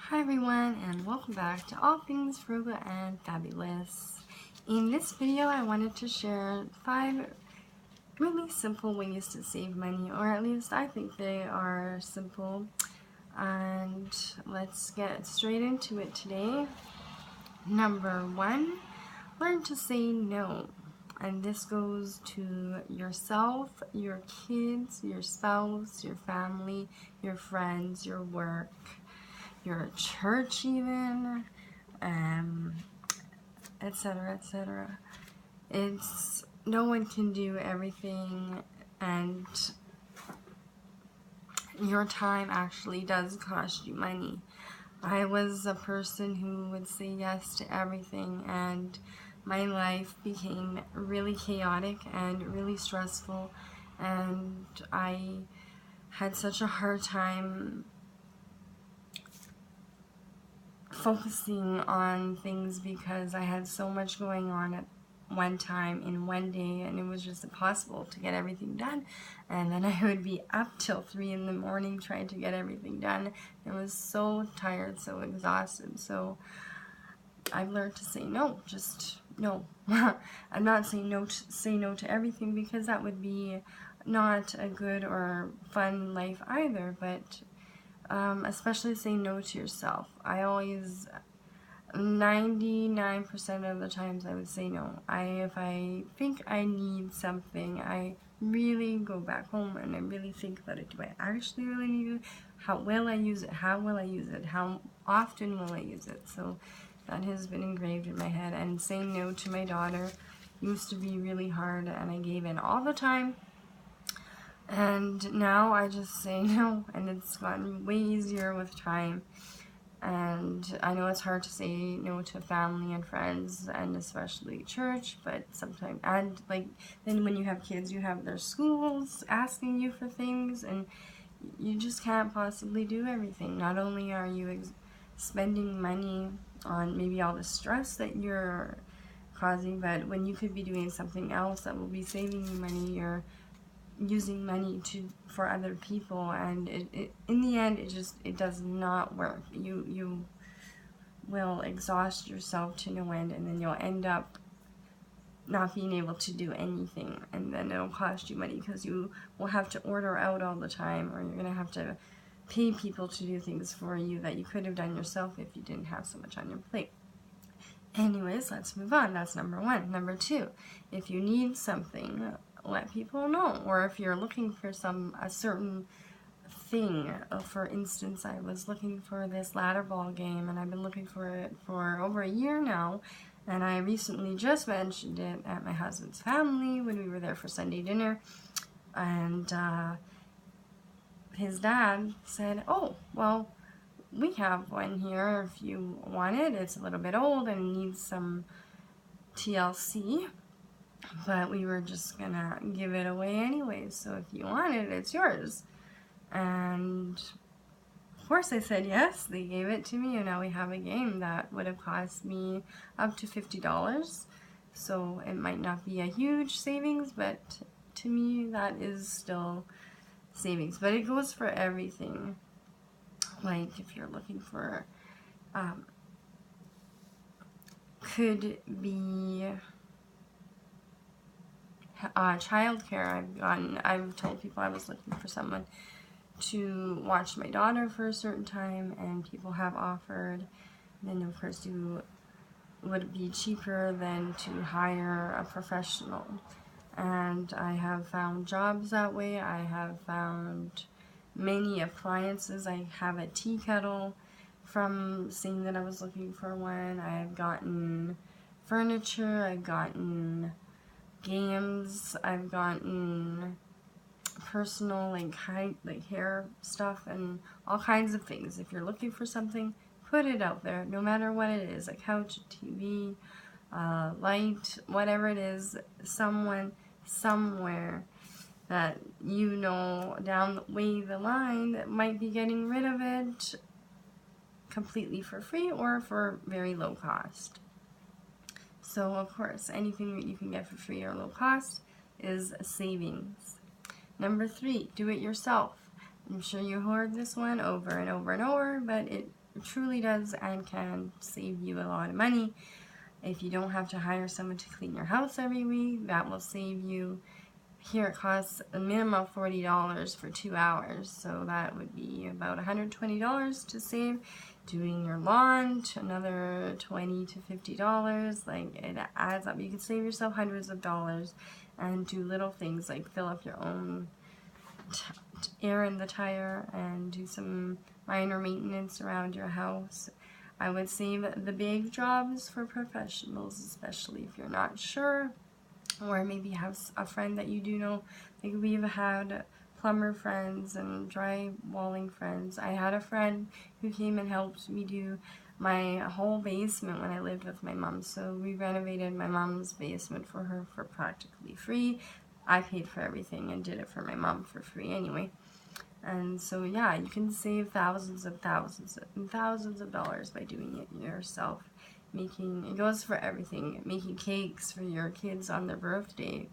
Hi everyone, and welcome back to All Things Frugal and Fabulous. In this video I wanted to share 5 really simple ways to save money, or at least I think they are simple, and let's get straight into it today. Number 1, learn to say no. And this goes to yourself, your kids, your spouse, your family, your friends, your work, your church even, etc., etc. It's no one can do everything, and your time actually does cost you money. I was a person who would say yes to everything, and my life became really chaotic and really stressful, and I had such a hard time focusing on things because I had so much going on at one time in one day, and it was just impossible to get everything done. And then I would be up till 3 in the morning trying to get everything done. I was so tired, so exhausted. So I've learned to say no, just no. I'm not saying no to say no to everything, because that would be not a good or fun life either, but especially say no to yourself. I always, 99% of the times I would say no. If I think I need something, I really go back home and I really think about it. Do I actually really need it? How will I use it? How will I use it? How often will I use it? So that has been engraved in my head. And saying no to my daughter used to be really hard, and I gave in all the time. And now I just say no, and it's gotten way easier with time. And I know it's hard to say no to family and friends, and especially church, but sometimes, and like, then when you have kids, you have their schools asking you for things, and you just can't possibly do everything. Not only are you spending money on maybe all the stress that you're causing, but when you could be doing something else that will be saving you money, you're using money for other people, and in the end it does not work. You will exhaust yourself to no end, and then you'll end up not being able to do anything, and then it'll cost you money because you will have to order out all the time, or you're gonna have to pay people to do things for you that you could have done yourself if you didn't have so much on your plate. Anyways, let's move on. That's number 1. Number 2, if you need something, let people know. Or if you're looking for a certain thing. For instance, I was looking for this ladder ball game, and I've been looking for it for over a year now, and I recently just mentioned it at my husband's family when we were there for Sunday dinner, and his dad said, "Oh, well, we have one here if you want it. It's a little bit old and needs some TLC, but we were just gonna give it away anyways, so if you want it, it's yours." And of course I said yes. They gave it to me, and now we have a game that would have cost me up to $50. So it might not be a huge savings, but to me that is still savings. But it goes for everything. Like if you're looking for, could be childcare. I've told people I was looking for someone to watch my daughter for a certain time, and people have offered. Then of course you would be cheaper than to hire a professional, and I have found jobs that way. I have found many appliances. I have a tea kettle from seeing that I was looking for one. I've gotten furniture, I've gotten games, I've gotten personal like hair stuff, and all kinds of things. If you're looking for something, put it out there, no matter what it is, a couch, a TV, light, whatever it is. Someone somewhere that you know down the line that might be getting rid of it completely for free or for very low cost. So of course, anything that you can get for free or low cost is a savings. Number 3, do it yourself. I'm sure you heard this one over and over and over, but truly does and can save you a lot of money. If you don't have to hire someone to clean your house every week, that will save you. Here it costs a minimum of $40 for 2 hours, so that would be about $120 to save. Doing your lawn, to another $20 to $50. Like, it adds up. You can save yourself hundreds of dollars and do little things like fill up your own air in the tire and do some minor maintenance around your house. I would save the big jobs for professionals, especially if you're not sure, or maybe have a friend that you do know. Like, we've had plumber friends and drywalling friends. I had a friend who came and helped me do my whole basement when I lived with my mom. So we renovated my mom's basement for her for practically free. I paid for everything and did it for my mom for free anyway. And so yeah, you can save thousands of dollars by doing it yourself. It goes for everything. Making cakes for your kids on their birthday.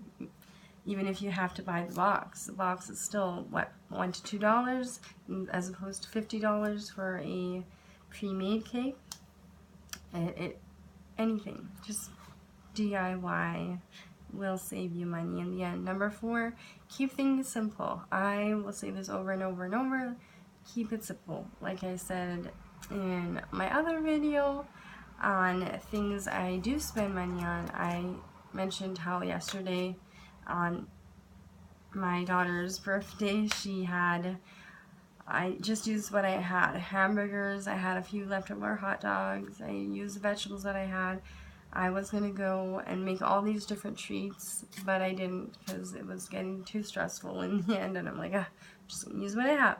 Even if you have to buy the box is still, what, $1 to $2 as opposed to $50 for a pre-made cake. Anything, just DIY will save you money in the end. Number 4, keep things simple. I will say this over and over and over. Keep it simple. Like I said in my other video on things I do spend money on, I mentioned how yesterday on my daughter's birthday, I just used what I had. Hamburgers, I had a few leftover hot dogs, I used the vegetables that I had. I was going to go and make all these different treats, but I didn't because it was getting too stressful in the end, and I'm like, I'm just going to use what I have.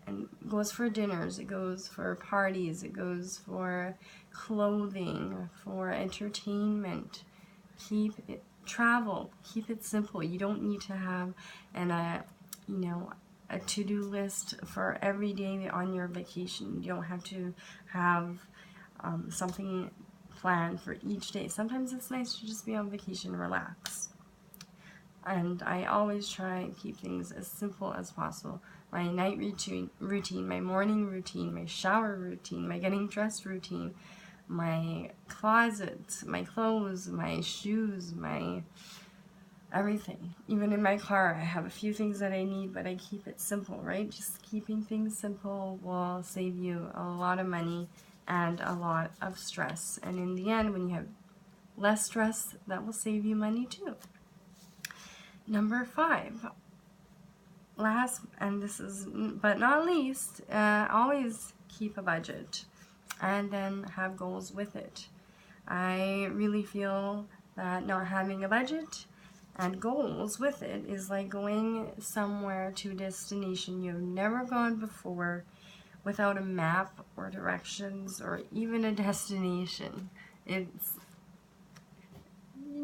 And it goes for dinners, it goes for parties, it goes for clothing, for entertainment. Travel, keep it simple. You don't need to have a to-do list for every day on your vacation. You don't have to have something planned for each day. Sometimes it's nice to just be on vacation and relax. And I always try and keep things as simple as possible. My night routine, my morning routine, my shower routine, my getting dressed routine, my closet, my clothes, my shoes, my everything. Even in my car, I have a few things that I need, but I keep it simple, right? Just keeping things simple will save you a lot of money and a lot of stress. And in the end, when you have less stress, that will save you money too. Number 5, last, and this is but not least, always keep a budget and then have goals with it. I really feel that not having a budget and goals with it is like going somewhere to a destination you've never gone before without a map or directions or even a destination. You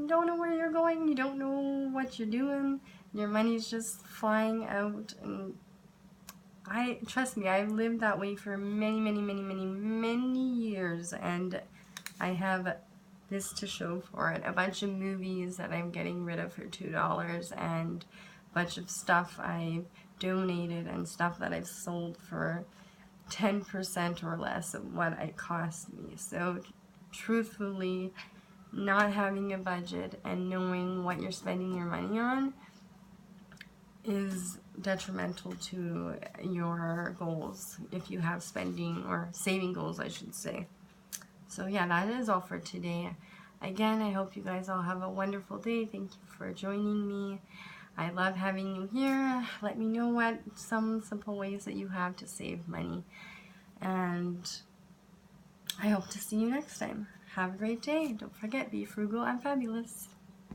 don't know where you're going, you don't know what you're doing, your money's just flying out. And trust me, I've lived that way for many years, and I have this to show for it. A bunch of movies that I'm getting rid of for $2, and a bunch of stuff I've donated and stuff that I've sold for 10% or less of what it cost me. So truthfully, not having a budget and knowing what you're spending your money on is detrimental to your goals, if you have spending or saving goals, I should say. So yeah, that is all for today. Again, I hope you guys all have a wonderful day. Thank you for joining me. I love having you here. Let me know some simple ways that you have to save money. And I hope to see you next time. Have a great day. Don't forget, be frugal and fabulous.